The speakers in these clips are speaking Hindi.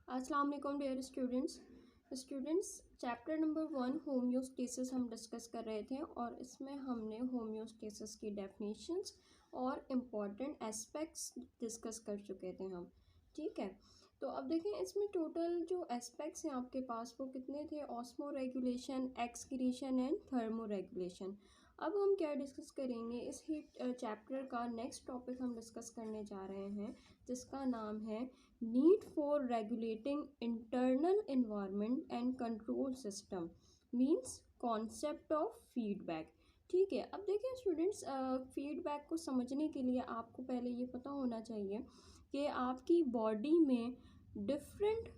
अस्सलाम वालेकुम dear students chapter number 1 homeostasis हम डिस्कस कर रहे थे और इसमें हमने होम्योस्टेसिस की डेफिनेशंस और इम्पॉर्टेंट एस्पेक्ट्स डिस्कस कर चुके थे हम। ठीक है, तो अब देखें इसमें टोटल जो एस्पेक्ट्स हैं आपके पास वो कितने थे? Osmo regulation, excretion and thermo regulation. अब हम क्या डिस्कस करेंगे, इस हीट चैप्टर का नेक्स्ट टॉपिक हम डिस्कस करने जा रहे हैं जिसका नाम है need for regulating internal environment and control system means concept of feedback. ठीक है, अब देखिए स्टूडेंट्स, फीडबैक को समझने के लिए आपको पहले ये पता होना चाहिए कि आपकी बॉडी में डिफरेंट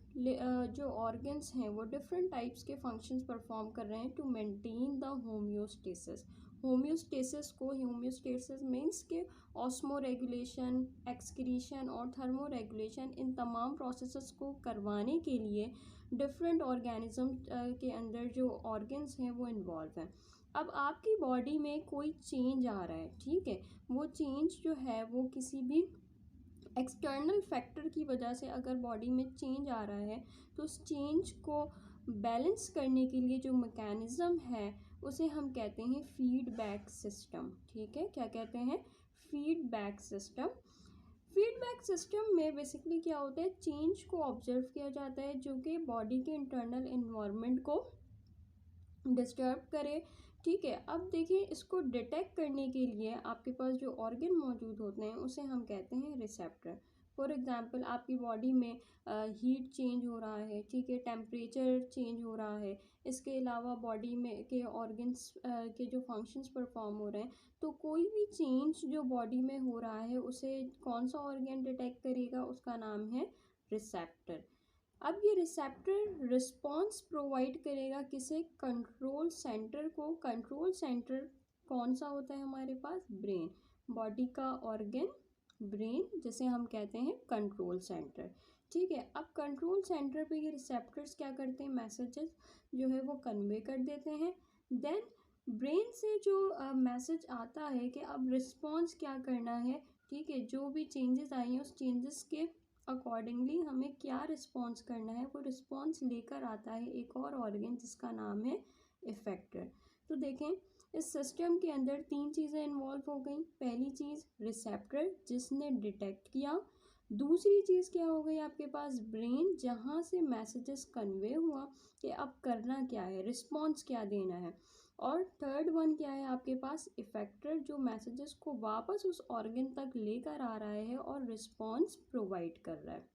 जो ऑर्गन्स हैं वो डिफरेंट टाइप्स के फंक्शंस परफॉर्म कर रहे हैं to maintain the homeostasis. Homeostasis means के ऑस्मो रेगुलेशन, एक्सक्रीशन और थर्मो रेगुलेशन, इन तमाम प्रोसेसेस को करवाने के लिए डिफरेंट ऑर्गेनिज्म के अंदर जो ऑर्गन्स हैं वो इन्वॉल्व हैं। अब आपकी बॉडी में कोई चेंज आ रहा है, ठीक है, वो चेंज जो है वो किसी भी एक्सटर्नल फैक्टर की वजह से अगर बॉडी में चेंज आ रहा है तो उस चेंज को बैलेंस करने के लिए जो मैकेनिज़्म है उसे हम कहते हैं फीडबैक सिस्टम। ठीक है, क्या कहते हैं? Feedback system. फीडबैक सिस्टम में बेसिकली क्या होता है, चेंज को ऑब्जर्व किया जाता है जो कि बॉडी के इंटरनल इन्वायरमेंट को डिस्टर्ब करे। ठीक है, अब देखिए इसको डिटेक्ट करने के लिए आपके पास जो ऑर्गन मौजूद होते हैं उसे हम कहते हैं रिसेप्टर। फॉर एग्जांपल आपकी बॉडी में हीट चेंज हो रहा है, ठीक है, टेम्परेचर चेंज हो रहा है, इसके अलावा बॉडी में के ऑर्गन्स के जो फंक्शंस परफॉर्म हो रहे हैं, तो कोई भी चेंज जो बॉडी में हो रहा है उसे कौन सा ऑर्गन डिटेक्ट करेगा? उसका नाम है रिसेप्टर। अब ये रिसेप्टर रिस्पॉन्स प्रोवाइड करेगा किसे? कंट्रोल सेंटर को। कंट्रोल सेंटर कौन सा होता है हमारे पास? ब्रेन, बॉडी का ऑर्गन ब्रेन जिसे हम कहते हैं कंट्रोल सेंटर। ठीक है, अब कंट्रोल सेंटर पे ये रिसेप्टर्स क्या करते हैं? मैसेजेस जो है वो कन्वे कर देते हैं। देन ब्रेन से जो मैसेज आता है कि अब रिस्पॉन्स क्या करना है, ठीक है, जो भी चेंजेस आई हैं उस चेंजेस के अकॉर्डिंगली हमें क्या रिस्पॉन्स करना है, वो रिस्पॉन्स लेकर आता है एक और ऑर्गन जिसका नाम है इफेक्टर। तो देखें इस सिस्टम के अंदर तीन चीज़ें इन्वॉल्व हो गई। पहली चीज़ रिसेप्टर जिसने डिटेक्ट किया, दूसरी चीज़ क्या हो गई आपके पास? ब्रेन जहाँ से मैसेजेस कन्वे हुआ कि अब करना क्या है, रिस्पॉन्स क्या देना है, और थर्ड वन क्या है आपके पास? इफेक्टर जो मैसेजेस को वापस उस ऑर्गन तक लेकर आ रहा है और रिस्पॉन्स प्रोवाइड कर रहा है।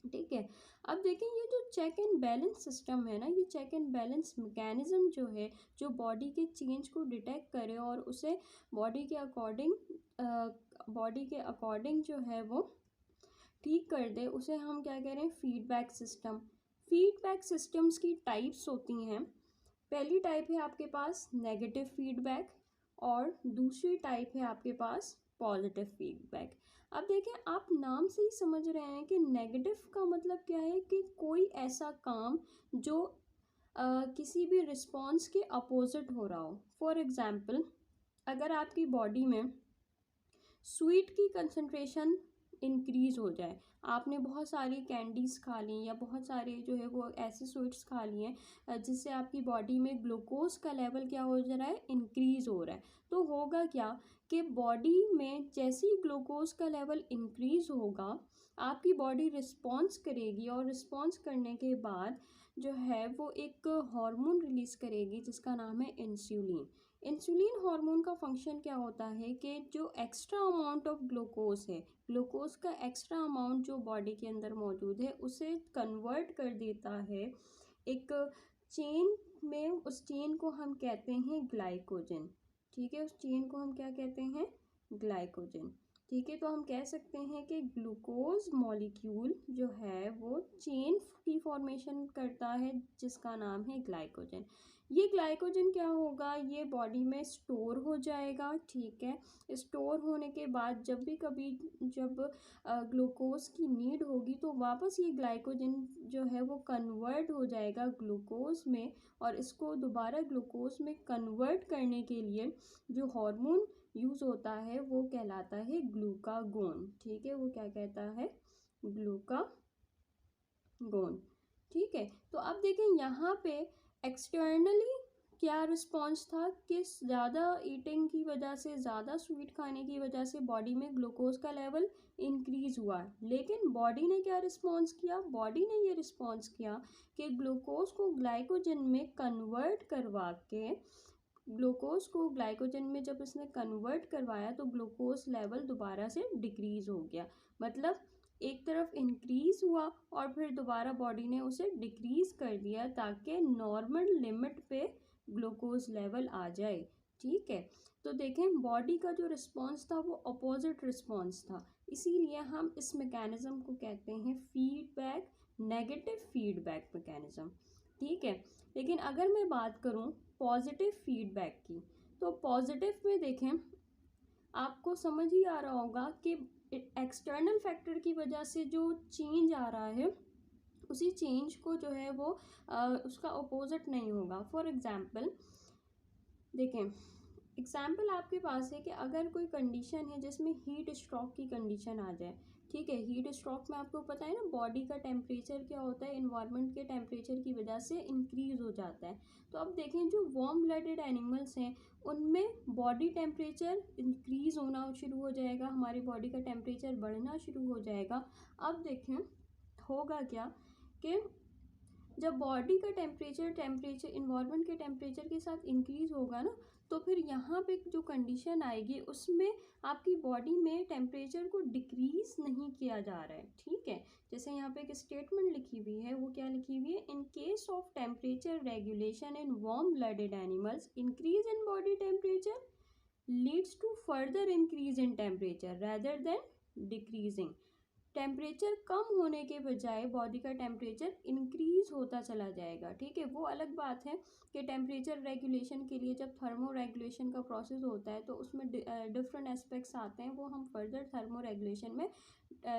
ठीक है, अब देखें ये जो चेक एंड बैलेंस सिस्टम है ना, ये चेक एंड बैलेंस मैकेनिज्म जो है, जो बॉडी के चेंज को डिटेक्ट करे और उसे बॉडी के अकॉर्डिंग जो है वो ठीक कर दे, उसे हम क्या कह रहे हैं? Feedback system. फीडबैक सिस्टम्स की टाइप्स होती हैं। पहली टाइप है आपके पास नेगेटिव फीडबैक और दूसरी टाइप है आपके पास पॉजिटिव फीडबैक। अब देखें आप नाम से ही समझ रहे हैं कि नेगेटिव का मतलब क्या है कि कोई ऐसा काम जो किसी भी रिस्पॉन्स के अपोजिट हो रहा हो। फॉर एग्जांपल अगर आपकी बॉडी में स्वीट की कंसंट्रेशन इंक्रीज हो जाए, आपने बहुत सारी कैंडीज़ खा ली या बहुत सारे जो है वो ऐसे स्वीट्स खा लिए हैं जिससे आपकी बॉडी में ग्लूकोज का लेवल क्या हो जा रहा है? इंक्रीज हो रहा है। तो होगा क्या कि बॉडी में जैसे ही ग्लूकोज का लेवल इंक्रीज होगा आपकी बॉडी रिस्पॉन्स करेगी और रिस्पॉन्स करने के बाद जो है वो एक हार्मोन रिलीज़ करेगी जिसका नाम है इंसुलिन। इंसुलिन हार्मोन का फंक्शन क्या होता है कि जो एक्स्ट्रा अमाउंट ऑफ ग्लूकोज है, ग्लूकोज का एक्स्ट्रा अमाउंट जो बॉडी के अंदर मौजूद है उसे कन्वर्ट कर देता है एक चेन में। उस चेन को हम कहते हैं ग्लाइकोजन। ठीक है, उस चेन को हम क्या कहते हैं? ग्लाइकोजन। ठीक है, तो हम कह सकते हैं कि ग्लूकोज मॉलिक्यूल जो है वो चेन की फॉर्मेशन करता है जिसका नाम है ग्लाइकोजन। ये ग्लाइकोजन क्या होगा, ये बॉडी में स्टोर हो जाएगा, ठीक है। स्टोर होने के बाद जब भी कभी जब ग्लूकोज की नीड होगी तो वापस ये ग्लाइकोजन जो है वो कन्वर्ट हो जाएगा ग्लूकोज में, और इसको दोबारा ग्लूकोज में कन्वर्ट करने के लिए जो हार्मोन यूज़ होता है वो कहलाता है ग्लूकागोन, ठीक है। वो क्या कहता है, ग्लूकागोन, ठीक है। तो अब देखें यहाँ पे एक्सटर्नली क्या रिस्पॉन्स था कि ज़्यादा ईटिंग की वजह से, ज़्यादा स्वीट खाने की वजह से बॉडी में ग्लूकोज का लेवल इंक्रीज हुआ, लेकिन बॉडी ने क्या रिस्पॉन्स किया, बॉडी ने ये रिस्पॉन्स किया कि ग्लूकोज को ग्लाइकोजन में कन्वर्ट करवा के, ग्लूकोज को ग्लाइकोजन में जब इसने कन्वर्ट करवाया तो ग्लूकोज लेवल दोबारा से डिक्रीज हो गया। मतलब एक तरफ इंक्रीज हुआ और फिर दोबारा बॉडी ने उसे डिक्रीज कर दिया ताकि नॉर्मल लिमिट पे ग्लूकोज लेवल आ जाए, ठीक है। तो देखें बॉडी का जो रिस्पॉन्स था वो अपोजिट रिस्पॉन्स था, इसीलिए हम इस मैकेनिज्म को कहते हैं फीडबैक, नेगेटिव फीडबैक मैकेनिज्म, ठीक है। लेकिन अगर मैं बात करूं पॉजिटिव फीडबैक की, तो पॉजिटिव में देखें आपको समझ ही आ रहा होगा कि एक्सटर्नल फैक्टर की वजह से जो चेंज आ रहा है उसी चेंज को जो है वो उसका अपोजिट नहीं होगा। फॉर एग्जांपल देखें, एग्जाम्पल आपके पास है कि अगर कोई कंडीशन है जिसमें हीट स्ट्रोक की कंडीशन आ जाए, ठीक है। हीट स्ट्रोक में आपको पता है ना, बॉडी का टेम्परेचर क्या होता है, इन्वायरमेंट के टेम्परेचर की वजह से इंक्रीज हो जाता है। तो अब देखें जो वार्म ब्लडेड एनिमल्स हैं उनमें बॉडी टेम्परेचर इंक्रीज होना शुरू हो जाएगा, हमारी बॉडी का टेम्परेचर बढ़ना शुरू हो जाएगा। अब देखें होगा क्या कि जब बॉडी का टेम्परेचर इन्वायरमेंट के टेम्परेचर के साथ इंक्रीज होगा ना, तो फिर यहाँ पे जो कंडीशन आएगी उसमें आपकी बॉडी में टेम्परेचर को डिक्रीज नहीं किया जा रहा है, ठीक है। जैसे यहाँ पे एक स्टेटमेंट लिखी हुई है, वो क्या लिखी हुई है, in case of temperature regulation in warm blooded animals increase in body temperature leads to further increase in temperature rather than decreasing. Temperature कम होने के बजाय बॉडी का टेम्परेचर इंक्रीज होता चला जाएगा, ठीक है। वो अलग बात है कि टेम्परेचर रेगुलेशन के लिए जब थर्मो रेगुलेशन का प्रोसेस होता है तो उसमें डिफरेंट एस्पेक्ट्स आते हैं, वो हम फर्दर थर्मो रेगुलेशन में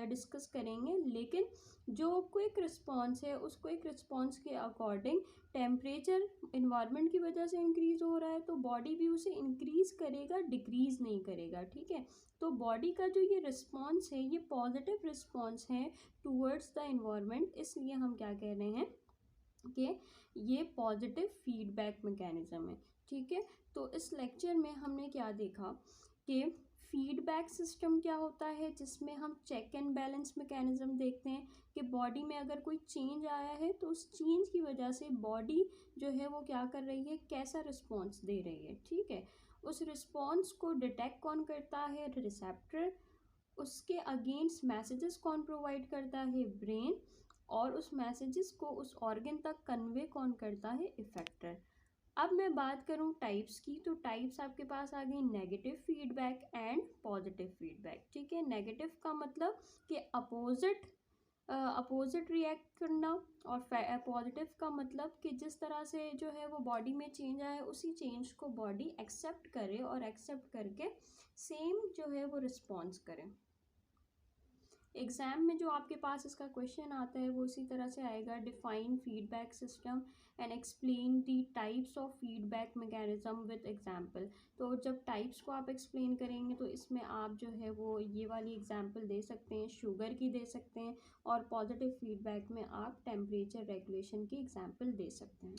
डिस्कस करेंगे। लेकिन जो क्विक रिस्पॉन्स है उस क्विक रिस्पॉन्स के अकॉर्डिंग टेम्परेचर इन्वायरमेंट की वजह से इंक्रीज हो रहा है तो बॉडी भी उसे इंक्रीज करेगा, डिक्रीज नहीं करेगा, ठीक है। तो बॉडी का जो ये रिस्पॉन्स है ये पॉजिटिव रिस्पॉन्स है टूवर्ड्स द इन्वायरमेंट, इसलिए हम क्या कह रहे हैं कि ये पॉजिटिव फीडबैक मैकेनिज्म है, ठीक है। तो इस लेक्चर में हमने क्या देखा कि फीडबैक सिस्टम क्या होता है, जिसमें हम चेक एंड बैलेंस मैकेनिज्म देखते हैं कि बॉडी में अगर कोई चेंज आया है तो उस चेंज की वजह से बॉडी जो है वो क्या कर रही है, कैसा रिस्पॉन्स दे रही है, ठीक है। उस रिस्पॉन्स को डिटेक्ट कौन करता है, रिसेप्टर। उसके अगेंस्ट मैसेजेस कौन प्रोवाइड करता है, ब्रेन। और उस मैसेजेस को उस ऑर्गन तक कन्वे कौन करता है, इफेक्टर। अब मैं बात करूं टाइप्स की, तो टाइप्स आपके पास आ गई negative feedback and positive feedback, ठीक है। नेगेटिव का मतलब कि अपोजिट रिएक्ट करना, और पॉजिटिव का मतलब कि जिस तरह से जो है वो बॉडी में चेंज आया उसी चेंज को बॉडी एक्सेप्ट करे और एक्सेप्ट करके सेम जो है वो रिस्पॉन्स करे। एग्जाम में जो आपके पास इसका क्वेश्चन आता है वो इसी तरह से आएगा, define feedback system and explain the types of feedback mechanism with example. तो जब टाइप्स को आप एक्सप्लेन करेंगे तो इसमें आप जो है वो ये वाली एग्जांपल दे सकते हैं, शुगर की दे सकते हैं, और पॉजिटिव फीडबैक में आप टेम्परेचर रेगुलेशन की एग्जांपल दे सकते हैं।